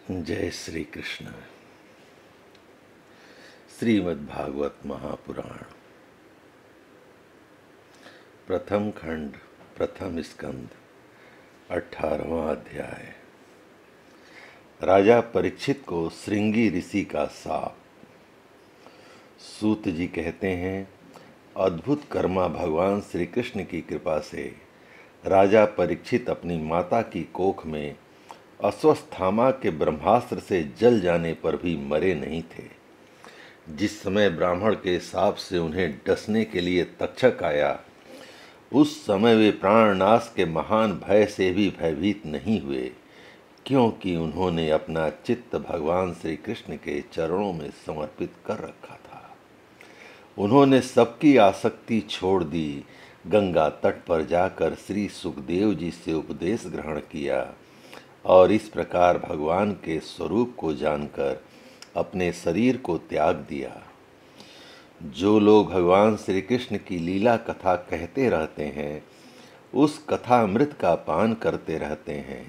जय श्री कृष्ण। श्रीमद् भागवत महापुराण प्रथम खंड प्रथम स्कंद 18वां अध्याय। राजा परीक्षित को श्रृंगी ऋषि का शाप। सूत जी कहते हैं, अद्भुत कर्मा भगवान श्री कृष्ण की कृपा से राजा परीक्षित अपनी माता की कोख में अश्वत्थामा के ब्रह्मास्त्र से जल जाने पर भी मरे नहीं थे। जिस समय ब्राह्मण के शाप से उन्हें डसने के लिए तक्षक आया, उस समय वे प्राणनाश के महान भय से भी भयभीत नहीं हुए, क्योंकि उन्होंने अपना चित्त भगवान श्री कृष्ण के चरणों में समर्पित कर रखा था। उन्होंने सबकी आसक्ति छोड़ दी, गंगा तट पर जाकर श्री सुखदेव जी से उपदेश ग्रहण किया और इस प्रकार भगवान के स्वरूप को जानकर अपने शरीर को त्याग दिया। जो लोग भगवान श्री कृष्ण की लीला कथा कहते रहते हैं, उस कथामृत का पान करते रहते हैं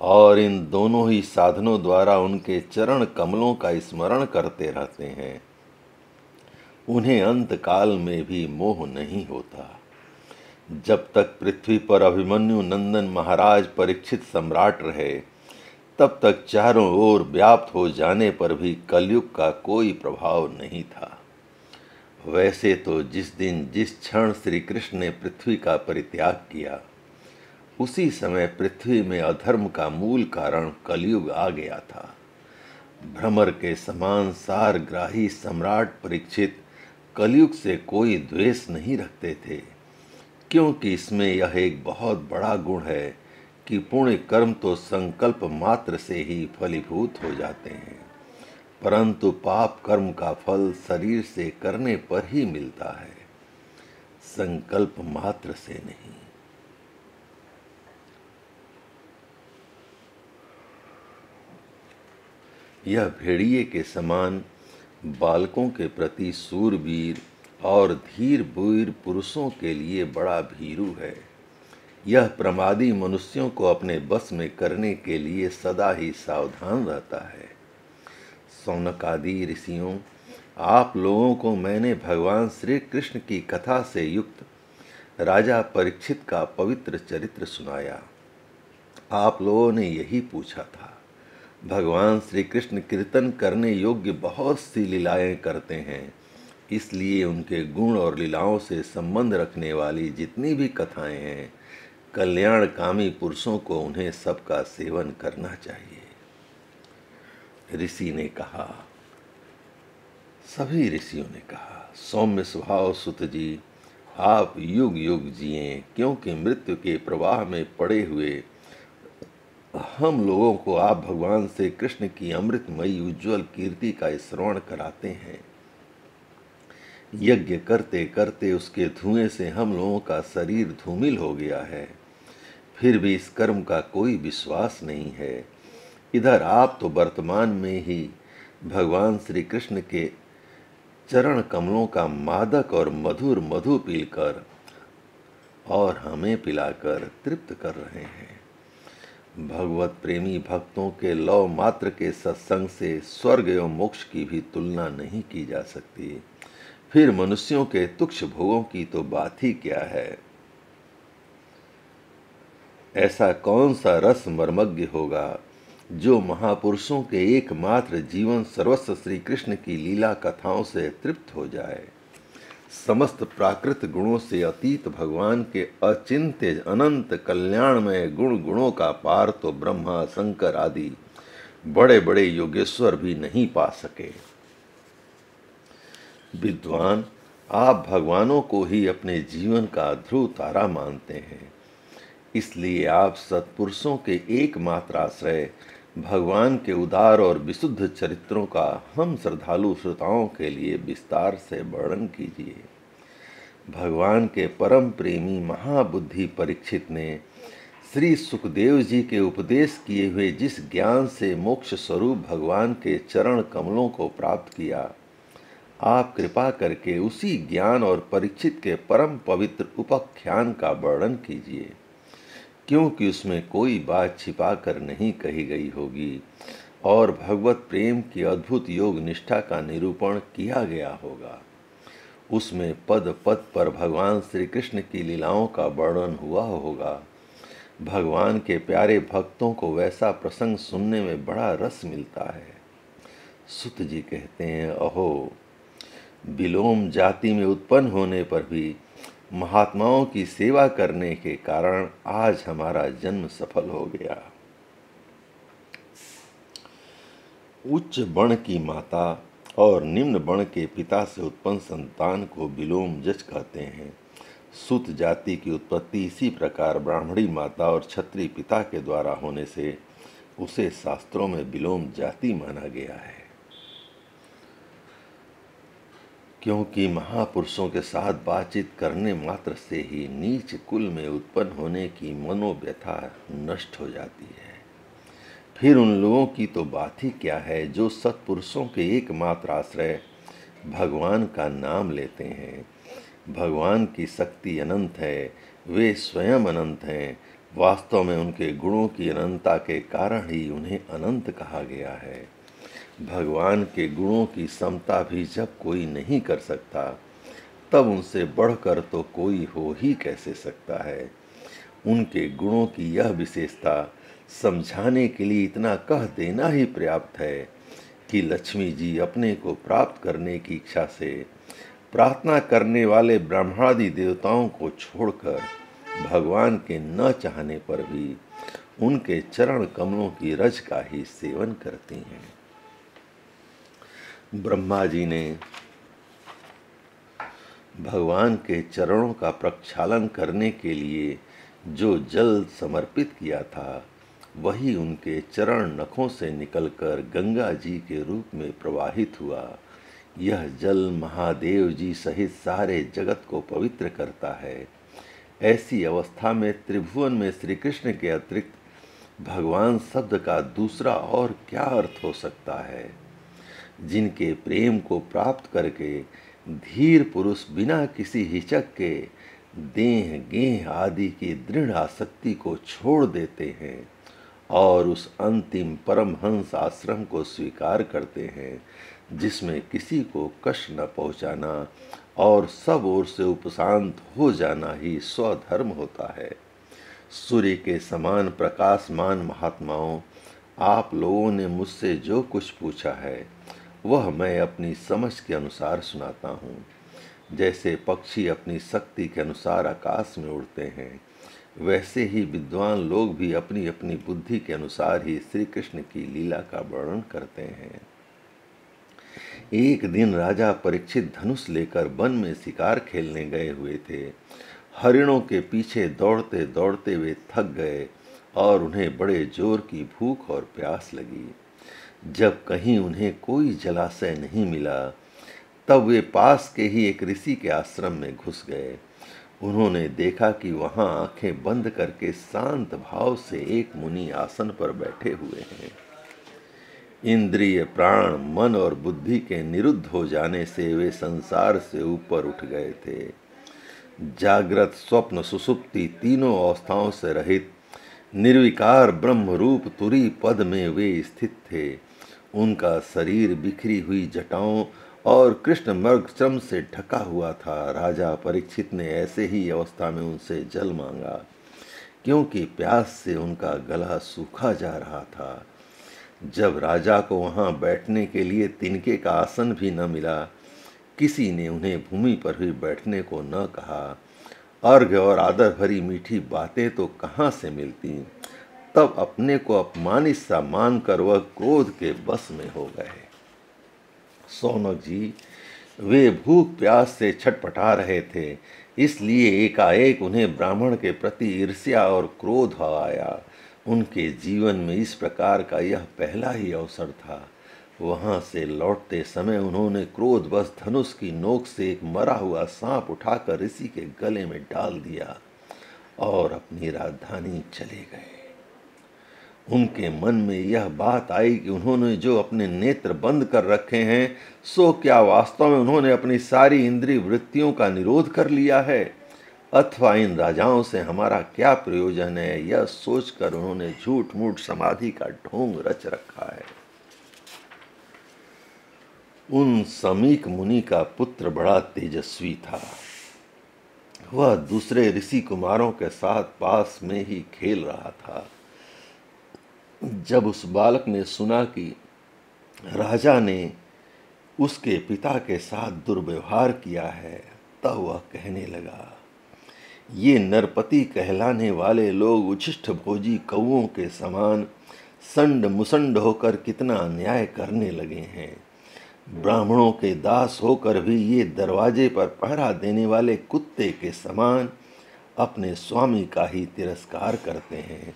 और इन दोनों ही साधनों द्वारा उनके चरण कमलों का स्मरण करते रहते हैं, उन्हें अंत काल में भी मोह नहीं होता। जब तक पृथ्वी पर अभिमन्यु नंदन महाराज परीक्षित सम्राट रहे, तब तक चारों ओर व्याप्त हो जाने पर भी कलयुग का कोई प्रभाव नहीं था। वैसे तो जिस दिन जिस क्षण श्री कृष्ण ने पृथ्वी का परित्याग किया, उसी समय पृथ्वी में अधर्म का मूल कारण कलयुग आ गया था। भ्रमर के समान सारग्राही सम्राट परीक्षित कलयुग से कोई द्वेष नहीं रखते थे, क्योंकि इसमें यह एक बहुत बड़ा गुण है कि पुण्य कर्म तो संकल्प मात्र से ही फलीभूत हो जाते हैं, परंतु पाप कर्म का फल शरीर से करने पर ही मिलता है, संकल्प मात्र से नहीं। यह भेड़िए के समान बालकों के प्रति सूरवीर और धीर वीर पुरुषों के लिए बड़ा भीरू है। यह प्रमादी मनुष्यों को अपने बस में करने के लिए सदा ही सावधान रहता है। सौनक आदि ऋषियों, आप लोगों को मैंने भगवान श्री कृष्ण की कथा से युक्त राजा परीक्षित का पवित्र चरित्र सुनाया। आप लोगों ने यही पूछा था, भगवान श्री कृष्ण कीर्तन करने योग्य बहुत सी लीलाएं करते हैं, इसलिए उनके गुण और लीलाओं से संबंध रखने वाली जितनी भी कथाएं हैं, कल्याणकामी पुरुषों को उन्हें सबका सेवन करना चाहिए। ऋषि ने कहा, सभी ऋषियों ने कहा, सौम्य स्वभाव सुत जी, आप युग युग जिएं, क्योंकि मृत्यु के प्रवाह में पड़े हुए हम लोगों को आप भगवान श्री कृष्ण की अमृतमयी उज्ज्वल कीर्ति का श्रवण कराते हैं। यज्ञ करते करते उसके धुएं से हम लोगों का शरीर धूमिल हो गया है, फिर भी इस कर्म का कोई विश्वास नहीं है। इधर आप तो वर्तमान में ही भगवान श्री कृष्ण के चरण कमलों का मादक और मधुर मधु पीकर और हमें पिलाकर तृप्त कर रहे हैं। भगवत प्रेमी भक्तों के लौ मात्र के सत्संग से स्वर्ग एवं मोक्ष की भी तुलना नहीं की जा सकती, फिर मनुष्यों के तुक्ष भोगों की तो बात ही क्या है। ऐसा कौन सा रस मर्मज्ञ होगा जो महापुरुषों के एकमात्र जीवन सर्वस्व श्री कृष्ण की लीला कथाओं से तृप्त हो जाए। समस्त प्राकृत गुणों से अतीत भगवान के अचिंत्य अनंत कल्याणमय गुणों का पार तो ब्रह्मा शंकर आदि बड़े बड़े योगेश्वर भी नहीं पा सके। विद्वान, आप भगवानों को ही अपने जीवन का ध्रुव तारा मानते हैं, इसलिए आप सत्पुरुषों के एकमात्र आश्रय भगवान के उदार और विशुद्ध चरित्रों का हम श्रद्धालु श्रोताओं के लिए विस्तार से वर्णन कीजिए। भगवान के परम प्रेमी महाबुद्धि परीक्षित ने श्री सुखदेव जी के उपदेश किए हुए जिस ज्ञान से मोक्ष स्वरूप भगवान के चरण कमलों को प्राप्त किया, आप कृपा करके उसी ज्ञान और परीक्षित के परम पवित्र उपाख्यान का वर्णन कीजिए, क्योंकि उसमें कोई बात छिपा कर नहीं कही गई होगी और भगवत प्रेम की अद्भुत योग निष्ठा का निरूपण किया गया होगा। उसमें पद पद पर भगवान श्री कृष्ण की लीलाओं का वर्णन हुआ होगा। भगवान के प्यारे भक्तों को वैसा प्रसंग सुनने में बड़ा रस मिलता है। सुत जी कहते हैं, अहो, विलोम जाति में उत्पन्न होने पर भी महात्माओं की सेवा करने के कारण आज हमारा जन्म सफल हो गया। उच्च वर्ण की माता और निम्न वर्ण के पिता से उत्पन्न संतान को विलोम जज कहते हैं। सुत जाति की उत्पत्ति इसी प्रकार ब्राह्मणी माता और क्षत्रिय पिता के द्वारा होने से उसे शास्त्रों में विलोम जाति माना गया है। क्योंकि महापुरुषों के साथ बातचीत करने मात्र से ही नीच कुल में उत्पन्न होने की मनोव्यथा नष्ट हो जाती है। फिर उन लोगों की तो बात ही क्या है जो सत्पुरुषों के एकमात्र आश्रय भगवान का नाम लेते हैं। भगवान की शक्ति अनंत है, वे स्वयं अनंत हैं। वास्तव में उनके गुणों की अनंतता के कारण ही उन्हें अनंत कहा गया है। भगवान के गुणों की समता भी जब कोई नहीं कर सकता, तब उनसे बढ़कर तो कोई हो ही कैसे सकता है। उनके गुणों की यह विशेषता समझाने के लिए इतना कह देना ही पर्याप्त है कि लक्ष्मी जी अपने को प्राप्त करने की इच्छा से प्रार्थना करने वाले ब्रह्मादि देवताओं को छोड़कर भगवान के न चाहने पर भी उनके चरण कमलों की रज का ही सेवन करती हैं। ब्रह्मा जी ने भगवान के चरणों का प्रक्षालन करने के लिए जो जल समर्पित किया था, वही उनके चरण नखों से निकलकर गंगा जी के रूप में प्रवाहित हुआ। यह जल महादेव जी सहित सारे जगत को पवित्र करता है। ऐसी अवस्था में त्रिभुवन में श्री कृष्ण के अतिरिक्त भगवान शब्द का दूसरा और क्या अर्थ हो सकता है। जिनके प्रेम को प्राप्त करके धीर पुरुष बिना किसी हिचक के देह गेह आदि की दृढ़ आसक्ति को छोड़ देते हैं और उस अंतिम परमहंस आश्रम को स्वीकार करते हैं जिसमें किसी को कष्ट न पहुंचाना और सब ओर से उपशांत हो जाना ही स्वधर्म होता है। सूर्य के समान प्रकाशमान महात्माओं, आप लोगों ने मुझसे जो कुछ पूछा है वह मैं अपनी समझ के अनुसार सुनाता हूँ। जैसे पक्षी अपनी शक्ति के अनुसार आकाश में उड़ते हैं, वैसे ही विद्वान लोग भी अपनी अपनी बुद्धि के अनुसार ही श्री कृष्ण की लीला का वर्णन करते हैं। एक दिन राजा परीक्षित धनुष लेकर वन में शिकार खेलने गए हुए थे। हरिणों के पीछे दौड़ते दौड़ते वे थक गए और उन्हें बड़े जोर की भूख और प्यास लगी। जब कहीं उन्हें कोई जलाशय नहीं मिला, तब वे पास के ही एक ऋषि के आश्रम में घुस गए। उन्होंने देखा कि वहां आंखें बंद करके शांत भाव से एक मुनि आसन पर बैठे हुए हैं। इंद्रिय, प्राण, मन और बुद्धि के निरुद्ध हो जाने से वे संसार से ऊपर उठ गए थे। जागृत, स्वप्न, सुषुप्ति तीनों अवस्थाओं से रहित निर्विकार ब्रह्म रूप तुरी पद में वे स्थित थे। उनका शरीर बिखरी हुई जटाओं और कृष्ण मृग श्रम से ढका हुआ था। राजा परीक्षित ने ऐसे ही अवस्था में उनसे जल मांगा, क्योंकि प्यास से उनका गला सूखा जा रहा था। जब राजा को वहां बैठने के लिए तिनके का आसन भी न मिला, किसी ने उन्हें भूमि पर भी बैठने को न कहा। अर्घ्य और आदर भरी मीठी बातें तो कहाँ से मिलती। तब अपने को अपमानित सा मानकर वह क्रोध के बस में हो गए। सौनक जी, वे भूख प्यास से छटपटा रहे थे, इसलिए एकाएक उन्हें ब्राह्मण के प्रति ईर्ष्या और क्रोध आया। उनके जीवन में इस प्रकार का यह पहला ही अवसर था। वहां से लौटते समय उन्होंने क्रोधवश धनुष की नोक से एक मरा हुआ सांप उठाकर ऋषि के गले में डाल दिया और अपनी राजधानी चले गए। उनके मन में यह बात आई कि उन्होंने जो अपने नेत्र बंद कर रखे हैं, सो क्या वास्तव में उन्होंने अपनी सारी इंद्रिय वृत्तियों का निरोध कर लिया है, अथवा इन राजाओं से हमारा क्या प्रयोजन है। यह सोचकर उन्होंने झूठ मूठ समाधि का ढोंग रच रखा है। उन समीक मुनि का पुत्र बड़ा तेजस्वी था। वह दूसरे ऋषि कुमारों के साथ पास में ही खेल रहा था। जब उस बालक ने सुना कि राजा ने उसके पिता के साथ दुर्व्यवहार किया है, तब वह कहने लगा, ये नरपति कहलाने वाले लोग उच्छिष्ट भोजी कौओं के समान संड मुसंड होकर कितना अन्याय करने लगे हैं। ब्राह्मणों के दास होकर भी ये दरवाजे पर पहरा देने वाले कुत्ते के समान अपने स्वामी का ही तिरस्कार करते हैं।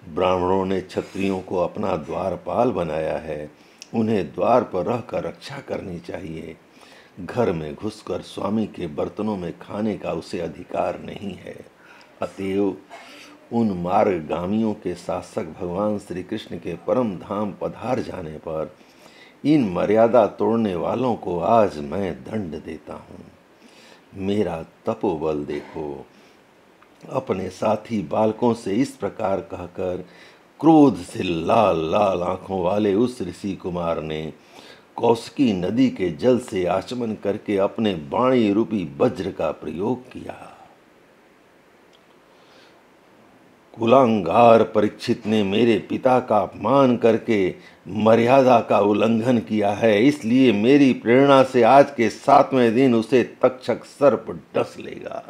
ब्राह्मणों ने क्षत्रियों को अपना द्वारपाल बनाया है, उन्हें द्वार पर रहकर रक्षा करनी चाहिए। घर में घुसकर स्वामी के बर्तनों में खाने का उसे अधिकार नहीं है। अतएव उन मार्गगामियों के शासक भगवान श्री कृष्ण के परम धाम पधार जाने पर इन मर्यादा तोड़ने वालों को आज मैं दंड देता हूँ। मेरा तपोबल देखो। अपने साथी बालकों से इस प्रकार कहकर क्रोध से लाल लाल आंखों वाले उस ऋषि कुमार ने कौशिकी नदी के जल से आचमन करके अपने वाणी रूपी वज्र का प्रयोग किया। कुलांगार परीक्षित ने मेरे पिता का अपमान करके मर्यादा का उल्लंघन किया है, इसलिए मेरी प्रेरणा से आज के 7वें दिन उसे तक्षक सर्प डस लेगा।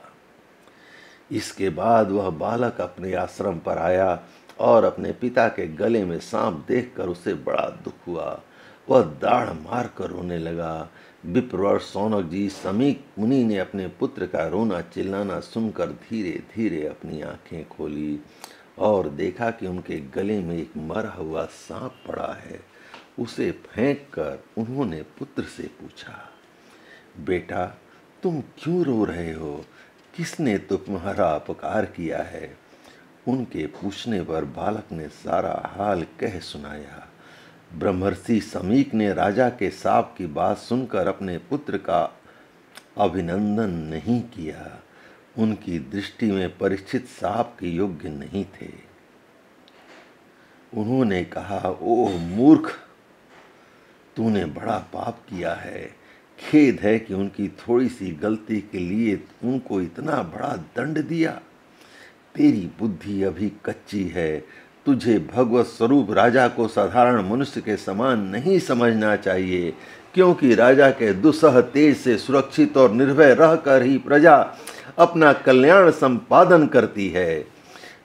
इसके बाद वह बालक अपने आश्रम पर आया और अपने पिता के गले में सांप देखकर उसे बड़ा दुख हुआ। वह दाढ़ मार कर रोने लगा। विप्रवर शौनक जी समीक मुनि ने अपने पुत्र का रोना चिल्लाना सुनकर धीरे धीरे अपनी आंखें खोली और देखा कि उनके गले में एक मरा हुआ सांप पड़ा है। उसे फेंक कर उन्होंने पुत्र से पूछा, बेटा तुम क्यों रो रहे हो? किसने तुम्हारा अपकार किया है? उनके पूछने पर बालक ने सारा हाल कह सुनाया। ब्रह्मर्षि समीक ने राजा के शाप की बात सुनकर अपने पुत्र का अभिनंदन नहीं किया। उनकी दृष्टि में परीक्षित शाप के योग्य नहीं थे। उन्होंने कहा, ओह मूर्ख, तूने बड़ा पाप किया है। खेद है कि उनकी थोड़ी सी गलती के लिए उनको इतना बड़ा दंड दिया। तेरी बुद्धि अभी कच्ची है। तुझे भगवत स्वरूप राजा को साधारण मनुष्य के समान नहीं समझना चाहिए, क्योंकि राजा के दुस्सह तेज से सुरक्षित और निर्भय रहकर ही प्रजा अपना कल्याण संपादन करती है।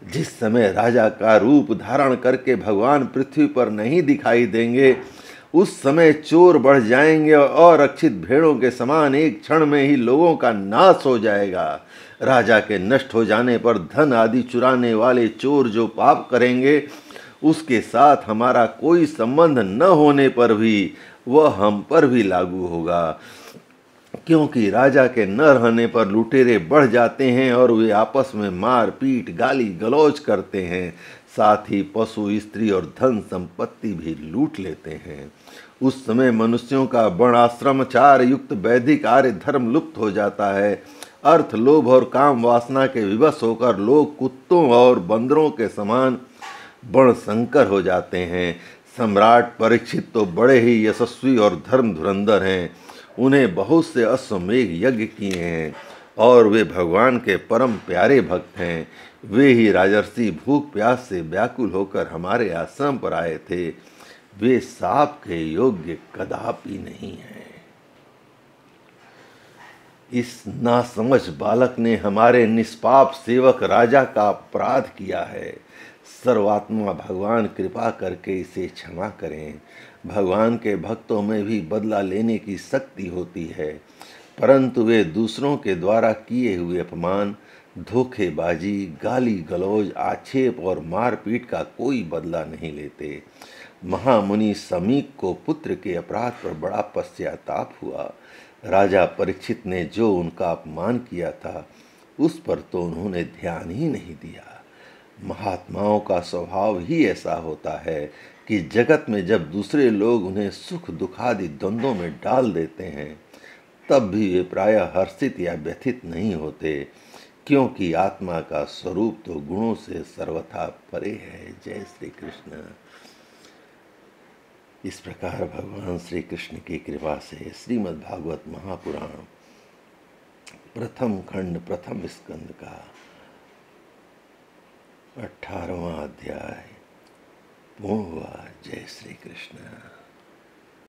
जिस समय राजा का रूप धारण करके भगवान पृथ्वी पर नहीं दिखाई देंगे, उस समय चोर बढ़ जाएंगे और रक्षित भेड़ों के समान एक क्षण में ही लोगों का नाश हो जाएगा। राजा के नष्ट हो जाने पर धन आदि चुराने वाले चोर जो पाप करेंगे, उसके साथ हमारा कोई संबंध न होने पर भी वह हम पर भी लागू होगा, क्योंकि राजा के न रहने पर लुटेरे बढ़ जाते हैं और वे आपस में मार पीट गाली गलौज करते हैं। साथ ही पशु स्त्री और धन संपत्ति भी लूट लेते हैं। उस समय मनुष्यों का वर्णाश्रमचार युक्त वैदिक आर्य धर्म लुप्त हो जाता है। अर्थ लोभ और काम वासना के विवश होकर लोग कुत्तों और बंदरों के समान वर्णशंकर हो जाते हैं। सम्राट परीक्षित तो बड़े ही यशस्वी और धर्म धुरंधर हैं। उन्हें बहुत से अश्वमेघ यज्ञ किए हैं और वे भगवान के परम प्यारे भक्त हैं। वे ही राजर्षि भूख प्यास से व्याकुल होकर हमारे आश्रम पर आए थे। वे शाप के योग्य कदापि नहीं हैं। इस नासमझ बालक ने हमारे निष्पाप सेवक राजा का अपराध किया है। सर्वात्मा भगवान कृपा करके इसे क्षमा करें। भगवान के भक्तों में भी बदला लेने की शक्ति होती है, परंतु वे दूसरों के द्वारा किए हुए अपमान, धोखेबाजी, गाली गलौज, आक्षेप और मारपीट का कोई बदला नहीं लेते। महामुनि समीक को पुत्र के अपराध पर बड़ा पश्चाताप हुआ। राजा परीक्षित ने जो उनका अपमान किया था, उस पर तो उन्होंने ध्यान ही नहीं दिया। महात्माओं का स्वभाव ही ऐसा होता है कि जगत में जब दूसरे लोग उन्हें सुख दुखादि द्वंद्वों में डाल देते हैं, तब भी वे प्रायः हर्षित या व्यथित नहीं होते, क्योंकि आत्मा का स्वरूप तो गुणों से सर्वथा परे है। जय श्री कृष्ण। इस प्रकार भगवान श्री कृष्ण की कृपा से श्रीमद् भागवत महापुराण प्रथम खंड प्रथम स्कंद का 18वां अध्याय पूर्ण हुआ। जय श्री कृष्ण।